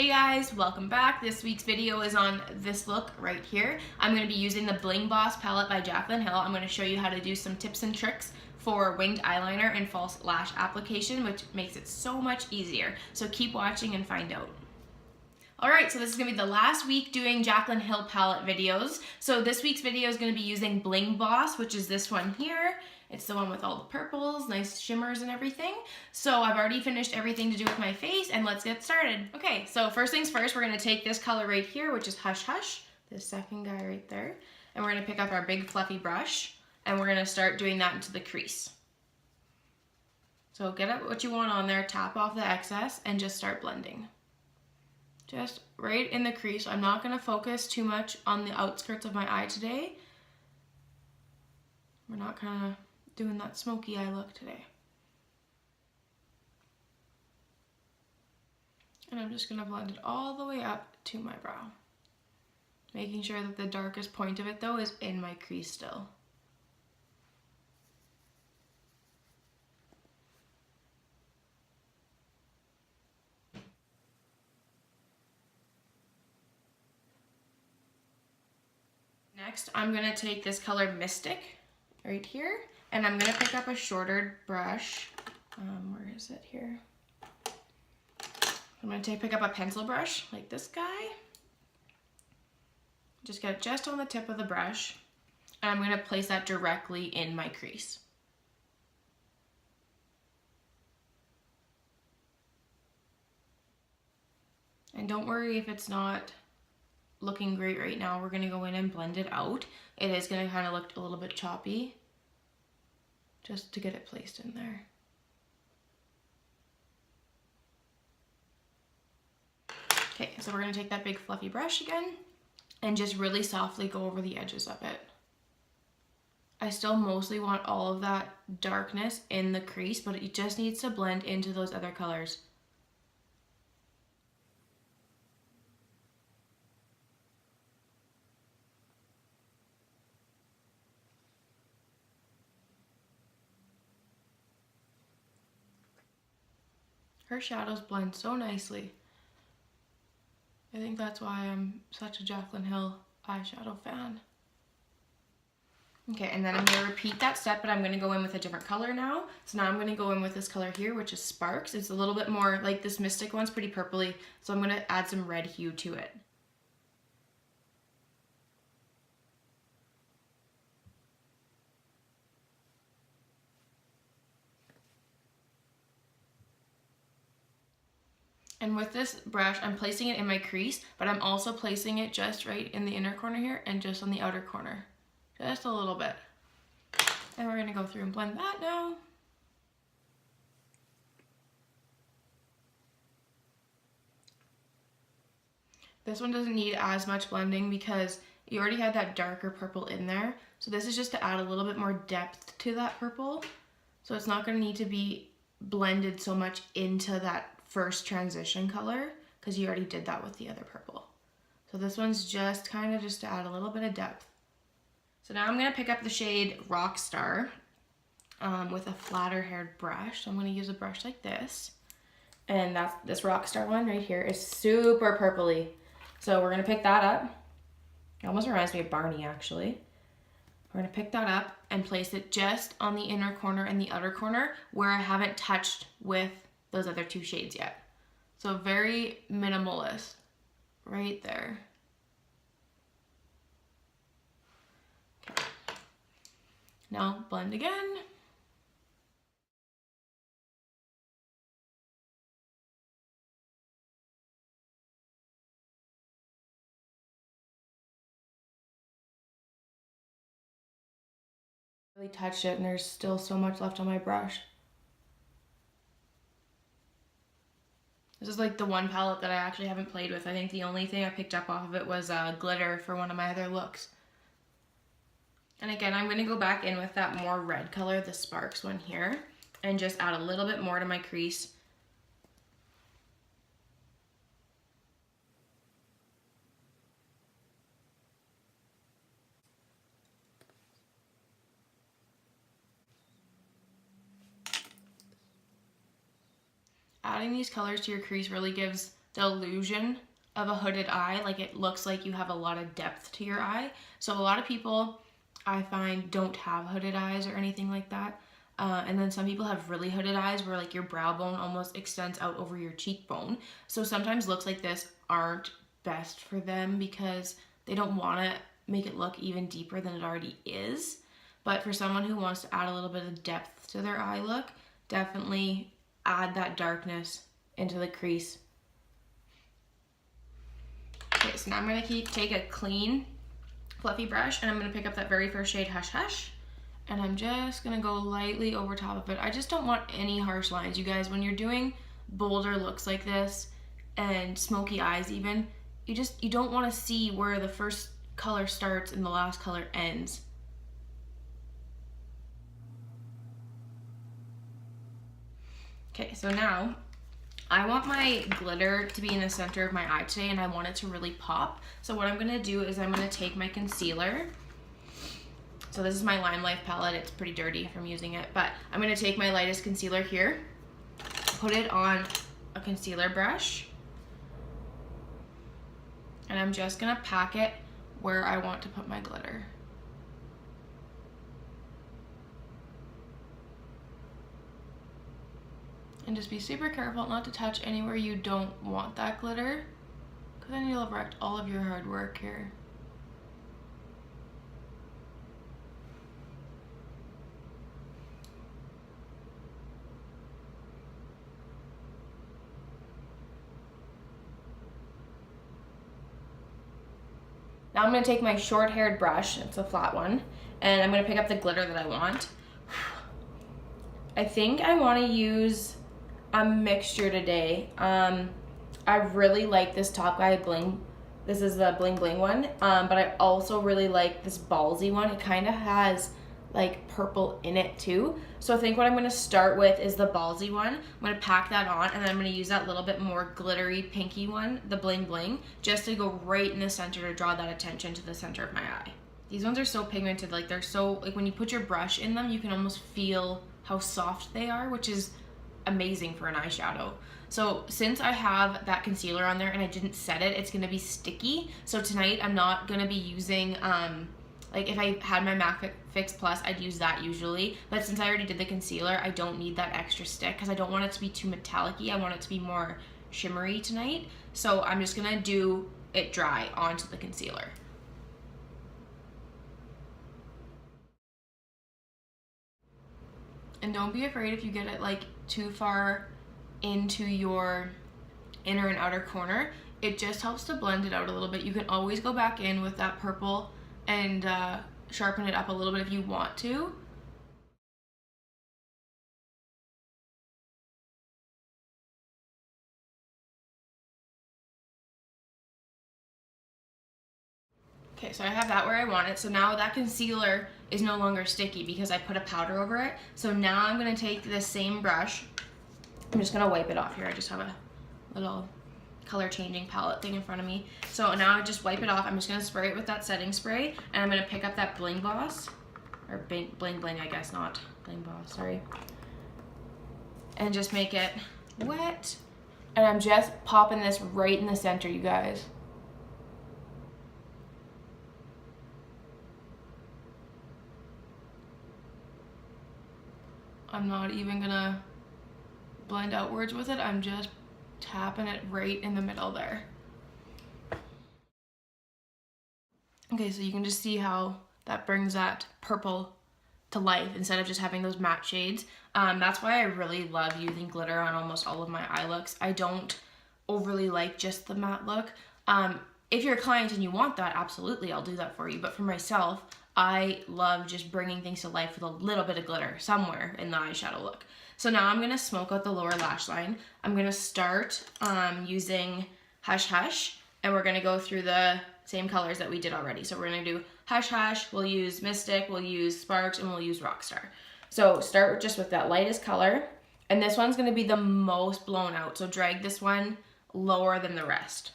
Hey guys, welcome back. This week's video is on this look right here. I'm going to be using the Bling Boss palette by Jaclyn Hill. I'm going to show you how to do some tips and tricks for winged eyeliner and false lash application, which makes it so much easier. So keep watching and find out. Alright, so this is going to be the last week doing Jaclyn Hill palette videos. So this week's video is going to be using Bling Boss, which is this one here. It's the one with all the purples, nice shimmers and everything. So I've already finished everything to do with my face, and let's get started. Okay, so first things first, we're going to take this color right here, which is Hush Hush, this second guy right there, and we're going to pick up our big fluffy brush, and we're going to start doing that into the crease. So get up what you want on there, tap off the excess, and just start blending. Just right in the crease. I'm not going to focus too much on the outskirts of my eye today. We're not kind of doing that smoky eye look today. And I'm just going to blend it all the way up to my brow. Making sure that the darkest point of it though is in my crease still. Next, I'm going to take this color Mystic right here, and I'm going to pick up a shorter brush. Where is it here? I'm going to pick up a pencil brush like this guy. Just get it just on the tip of the brush, and I'm going to place that directly in my crease. And don't worry if it's not looking great right now. We're going to go in and blend it out. It is going to kind of look a little bit choppy just to get it placed in there. Okay, so we're going to take that big fluffy brush again and just really softly go over the edges of it. I still mostly want all of that darkness in the crease, but it just needs to blend into those other colors. Her shadows blend so nicely. I think that's why I'm such a Jaclyn Hill eyeshadow fan. Okay, and then I'm going to repeat that step, but I'm going to go in with a different color now. So now I'm going to go in with this color here, which is Sparks. It's a little bit more like this Mystic one's pretty purpley, so I'm going to add some red hue to it. And with this brush, I'm placing it in my crease, but I'm also placing it just right in the inner corner here and just on the outer corner. Just a little bit. And we're going to go through and blend that now. This one doesn't need as much blending because you already had that darker purple in there. So this is just to add a little bit more depth to that purple. So it's not going to need to be blended so much into that first transition color because you already did that with the other purple. So this one's just kind of just to add a little bit of depth. So now I'm going to pick up the shade Rockstar with a flatter haired brush. So I'm going to use a brush like this, and that's this Rockstar one right here is super purpley. So we're going to pick that up. It almost reminds me of Barney actually. We're going to pick that up and place it just on the inner corner and the outer corner where I haven't touched with those other two shades yet. So very minimalist right there. Okay. Now blend again. Really touched it and there's still so much left on my brush. This is like the one palette that I actually haven't played with. I think the only thing I picked up off of it was glitter for one of my other looks. And again, I'm going to go back in with that more red color, the Sparks one here, and just add a little bit more to my crease. Adding these colors to your crease really gives the illusion of a hooded eye. Like it looks like you have a lot of depth to your eye. So a lot of people I find don't have hooded eyes or anything like that. And then some people have really hooded eyes where like your brow bone almost extends out over your cheekbone. So sometimes looks like this aren't best for them because they don't want to make it look even deeper than it already is. But for someone who wants to add a little bit of depth to their eye look, definitely add that darkness into the crease. Okay, so now I'm going to take a clean, fluffy brush, and I'm going to pick up that very first shade, Hush Hush, and I'm just going to go lightly over top of it. I just don't want any harsh lines, you guys. When you're doing bolder looks like this, and smoky eyes even, you don't want to see where the first color starts and the last color ends. Okay, so now I want my glitter to be in the center of my eye today, and I want it to really pop. So what I'm gonna do is I'm gonna take my concealer. So this is my Lime Life palette. It's pretty dirty from using it, but I'm gonna take my lightest concealer here, put it on a concealer brush, and I'm just gonna pack it where I want to put my glitter. And just be super careful not to touch anywhere you don't want that glitter, because then you'll have wrecked all of your hard work here. Now I'm going to take my short-haired brush, it's a flat one, and I'm going to pick up the glitter that I want. I think I want to use a mixture today. I really like this Top Guy Bling. This is the Bling Bling one, but I also really like this ballsy one. It kind of has like purple in it too. So I think what I'm going to start with is the ballsy one. I'm going to pack that on, and then I'm going to use that little bit more glittery pinky one, the Bling Bling, just to go right in the center to draw that attention to the center of my eye. These ones are so pigmented, like they're so, like when you put your brush in them, you can almost feel how soft they are, which is amazing for an eyeshadow. So since I have that concealer on there and I didn't set it, it's gonna be sticky. So tonight I'm not gonna be using, like if I had my MAC Fix Plus, I'd use that usually. But since I already did the concealer, I don't need that extra stick because I don't want it to be too metallic-y. I want it to be more shimmery tonight. So I'm just gonna do it dry onto the concealer. And don't be afraid if you get it like too far into your inner and outer corner. It just helps to blend it out a little bit. You can always go back in with that purple and sharpen it up a little bit if you want to. Okay, so I have that where I want it. So now that concealer is no longer sticky because I put a powder over it. So now I'm gonna take this same brush. I'm just gonna wipe it off here. I just have a little color changing palette thing in front of me. So now I just wipe it off. I'm just gonna spray it with that setting spray, and I'm gonna pick up that Bling Boss, or Bling Bling, I guess, not Bling Boss, sorry. And just make it wet. And I'm just popping this right in the center, you guys. I'm not even gonna blend outwards with it. I'm just tapping it right in the middle there. Okay, so you can just see how that brings that purple to life instead of just having those matte shades. That's why I really love using glitter on almost all of my eye looks. I don't overly like just the matte look. If you're a client and you want that, absolutely, I'll do that for you. But for myself, I love just bringing things to life with a little bit of glitter somewhere in the eyeshadow look. So now I'm gonna smoke out the lower lash line. I'm gonna start using Hush Hush, and we're gonna go through the same colors that we did already. So we're gonna do Hush Hush, we'll use Mystic, we'll use Sparks, and we'll use Rockstar. So start just with that lightest color, and this one's gonna be the most blown out, so drag this one lower than the rest.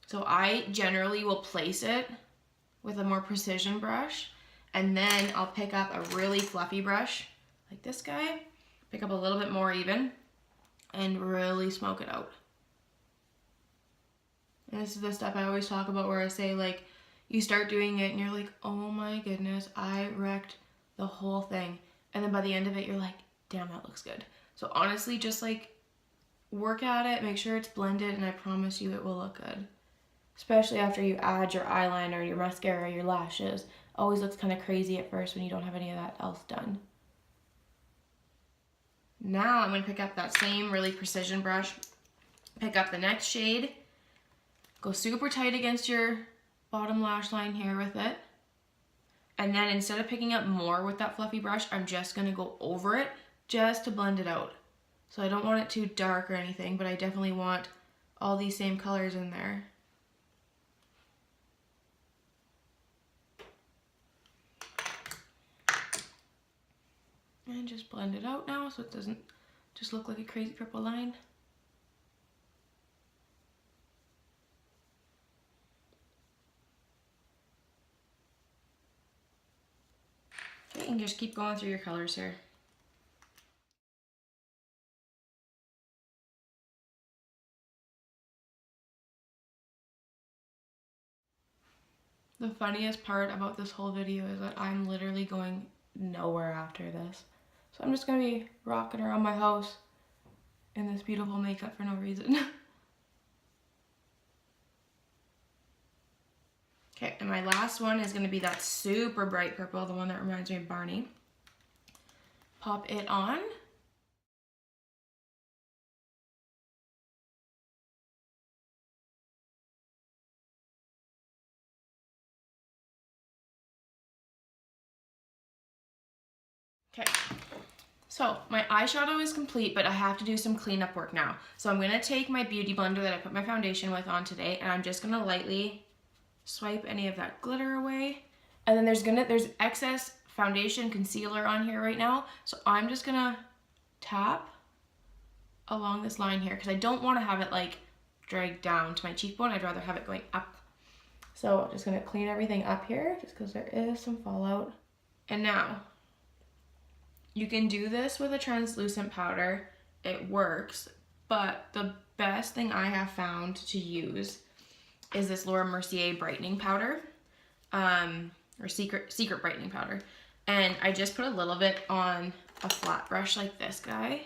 So I generally will place it with a more precision brush, and then I'll pick up a really fluffy brush like this guy, pick up a little bit more even, and really smoke it out. And this is the stuff I always talk about where I say, like, you start doing it and you're like, oh my goodness, I wrecked the whole thing. And then by the end of it, you're like, damn, that looks good. So honestly, just like work at it, make sure it's blended, and I promise you it will look good. Especially after you add your eyeliner, your mascara, your lashes. Always looks kind of crazy at first when you don't have any of that else done. Now I'm going to pick up that same really precision brush, pick up the next shade, go super tight against your bottom lash line here with it. And then instead of picking up more with that fluffy brush, I'm just going to go over it just to blend it out. So I don't want it too dark or anything, but I definitely want all these same colors in there. And just blend it out now so it doesn't just look like a crazy purple line. Okay, and just keep going through your colors here. The funniest part about this whole video is that I'm literally going nowhere after this. So I'm just gonna be rocking around my house in this beautiful makeup for no reason. Okay, and my last one is gonna be that super bright purple, the one that reminds me of Barney. Pop it on. Okay, so my eyeshadow is complete, but I have to do some cleanup work now. So I'm gonna take my beauty blender that I put my foundation with on today, and I'm just gonna lightly swipe any of that glitter away. And then there's excess foundation concealer on here right now, so I'm just gonna tap along this line here because I don't want to have it like dragged down to my cheekbone. I'd rather have it going up. So I'm just gonna clean everything up here just because there is some fallout. And now you can do this with a translucent powder. It works, but the best thing I have found to use is this Laura Mercier brightening powder, or secret brightening powder. And I just put a little bit on a flat brush like this guy.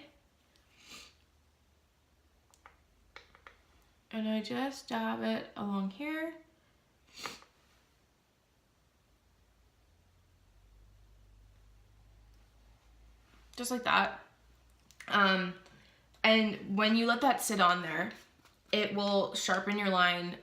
And I just dab it along here. Just like that. And when you let that sit on there, it will sharpen your line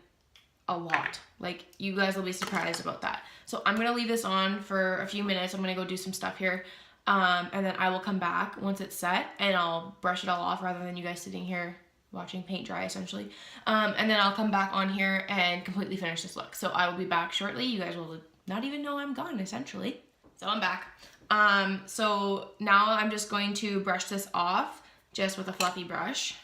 a lot. Like, you guys will be surprised about that. So I'm gonna leave this on for a few minutes. I'm gonna go do some stuff here. And then I will come back once it's set and I'll brush it all off rather than you guys sitting here watching paint dry essentially. And then I'll come back on here and completely finish this look. So I will be back shortly. You guys will not even know I'm gone essentially. So I'm back. So now I'm just going to brush this off just with a fluffy brush.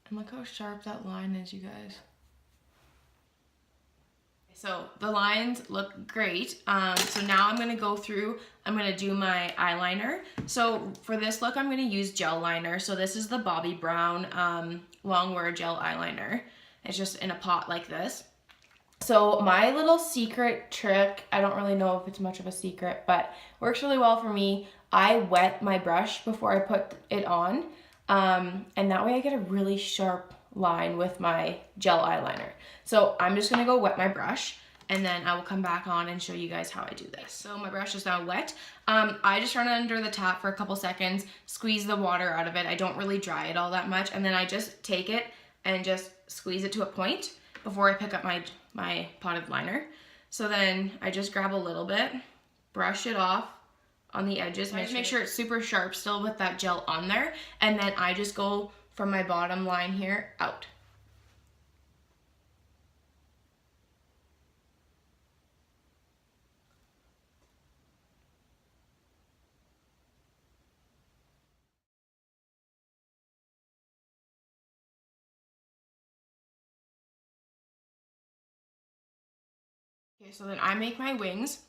And look how sharp that line is, you guys. So the lines look great. So now I'm gonna go through, I'm gonna do my eyeliner. So for this look, I'm gonna use gel liner. So this is the Bobbi Brown Longwear gel eyeliner. It's just in a pot like this. So my little secret trick, I don't really know if it's much of a secret, but works really well for me. I wet my brush before I put it on. And that way I get a really sharp line with my gel eyeliner. So I'm just gonna go wet my brush and then I will come back on and show you guys how I do this. So my brush is now wet. I just run it under the tap for a couple seconds, squeeze the water out of it. I don't really dry it all that much. And then I just take it and just squeeze it to a point before I pick up my potted liner. So then I just grab a little bit, brush it off on the edges, make sure it's super sharp still with that gel on there, and then I just go from my bottom line here out. Okay, so then I make my wings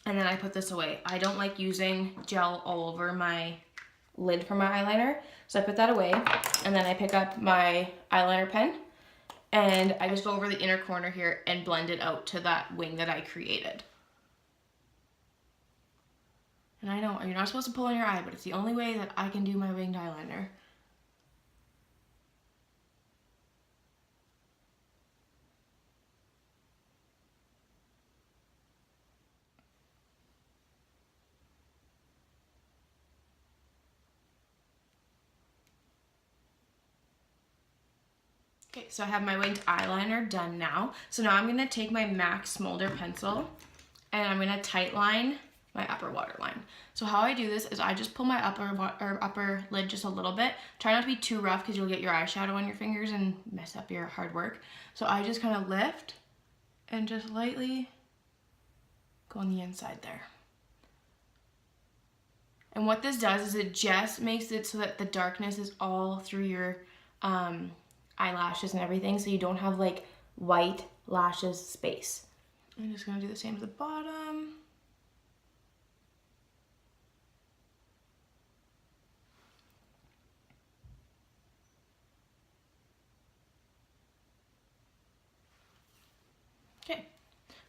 and then I put this away. I don't like using gel all over my lid for my eyeliner, so I put that away, and then I pick up my eyeliner pen and I just go over the inner corner here and blend it out to that wing that I created. And I know you're not supposed to pull on your eye, but it's the only way that I can do my winged eyeliner. Okay, so I have my winged eyeliner done now. So now I'm gonna take my MAC Smolder pencil and I'm gonna tight line my upper waterline. So how I do this is I just pull my upper lid just a little bit. Try not to be too rough because you'll get your eyeshadow on your fingers and mess up your hard work. So I just kind of lift and just lightly go on the inside there. And what this does is it just makes it so that the darkness is all through your eyelashes and everything, so you don't have like white lashes space. I'm just gonna do the same to the bottom. Okay,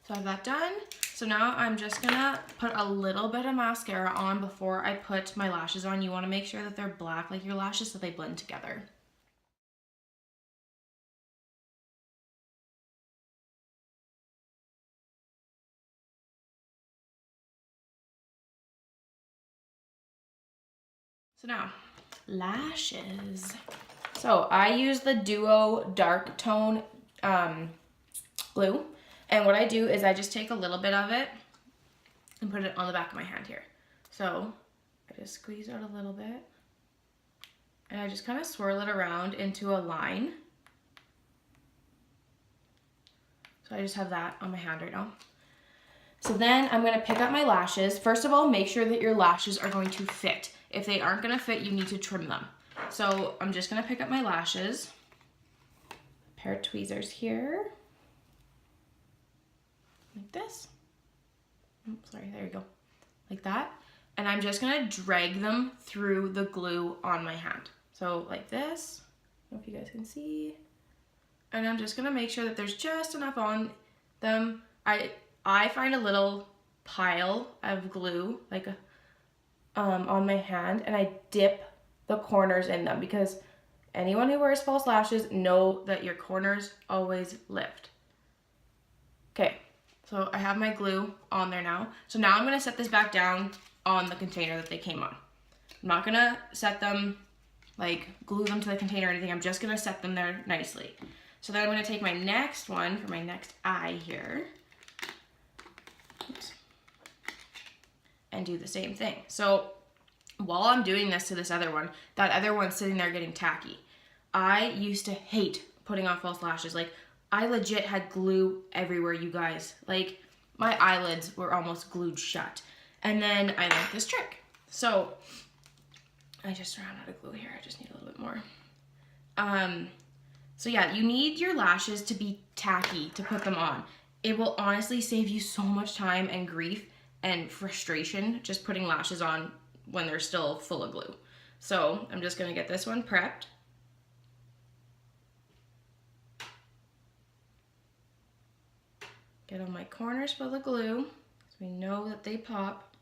so I have that done. So now I'm just gonna put a little bit of mascara on before I put my lashes on. You wanna make sure that they're black like your lashes so they blend together. So now, lashes. So I use the Duo Dark Tone glue. And what I do is I just take a little bit of it and put it on the back of my hand here. So I just squeeze out a little bit and I just kind of swirl it around into a line. So I just have that on my hand right now. So then I'm gonna pick up my lashes. First of all, make sure that your lashes are going to fit. If they aren't gonna fit, you need to trim them. So I'm just gonna pick up my lashes, a pair of tweezers here, like this. Oops, sorry, there you go, like that. And I'm just gonna drag them through the glue on my hand. So like this, I don't know if you guys can see. And I'm just gonna make sure that there's just enough on them. I find a little pile of glue, like on my hand, and I dip the corners in them because anyone who wears false lashes know that your corners always lift. Okay, so I have my glue on there now. So now I'm gonna set this back down on the container that they came on. I'm not gonna set them, like glue them to the container or anything. I'm just gonna set them there nicely. So then I'm gonna take my next one for my next eye here. Oops. And do the same thing. So while I'm doing this to this other one, that other one's sitting there getting tacky. I used to hate putting on false lashes. Like, I legit had glue everywhere, you guys. Like, my eyelids were almost glued shut. And then I learned this trick. So I just ran out of glue here. I just need a little bit more. So yeah, you need your lashes to be tacky to put them on. It will honestly save you so much time and grief and frustration just putting lashes on when they're still full of glue. So I'm just gonna get this one prepped. Get all my corners full of glue so we know that they pop.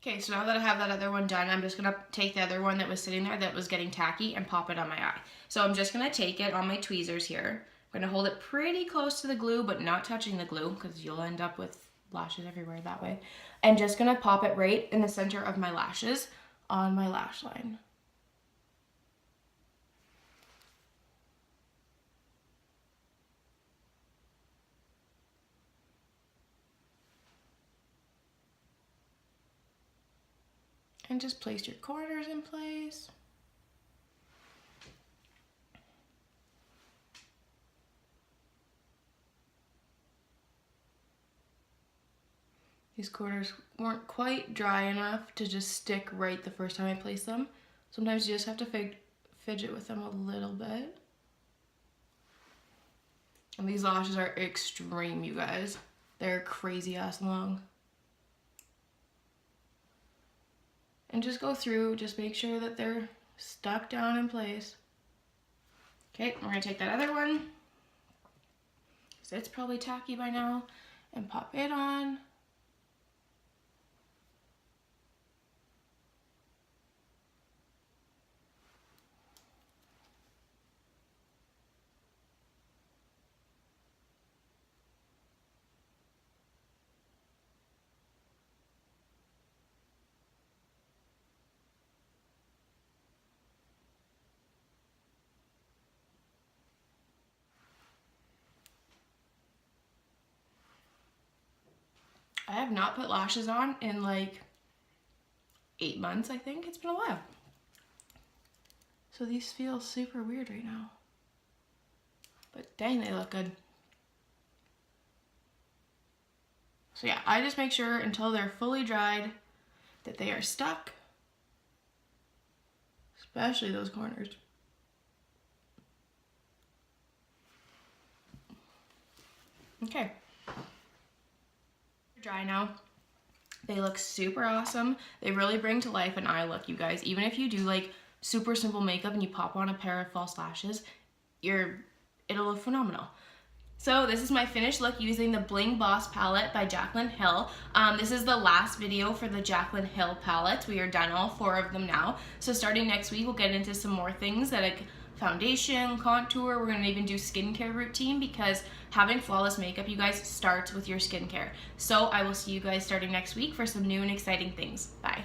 Okay, so now that I have that other one done, I'm just gonna take the other one that was sitting there that was getting tacky and pop it on my eye. So I'm just gonna take it on my tweezers here. I'm gonna hold it pretty close to the glue, but not touching the glue because you'll end up with lashes everywhere that way. And just gonna pop it right in the center of my lashes on my lash line. And just place your corners in place. These corners weren't quite dry enough to just stick right the first time I place them. Sometimes you just have to fidget with them a little bit. And these lashes are extreme, you guys. They're crazy ass long. And just go through, just make sure that they're stuck down in place. Okay, we're gonna take that other one, because it's probably tacky by now, and pop it on. I have not put lashes on in like 8 months, I think. It's been a while. So these feel super weird right now. But dang, they look good. So yeah, I just make sure until they're fully dried that they are stuck. Especially those corners. Okay. Dry now. They look super awesome. They really bring to life an eye look, you guys. Even if you do like super simple makeup and you pop on a pair of false lashes, it'll look phenomenal. So this is my finished look using the Bling Boss palette by Jaclyn Hill. This is the last video for the Jaclyn Hill palette. We are done all 4 of them now. So starting next week, we'll get into some more things that like foundation, contour. We're gonna even do skincare routine, because having flawless makeup, you guys, starts with your skincare. So I will see you guys starting next week for some new and exciting things. Bye.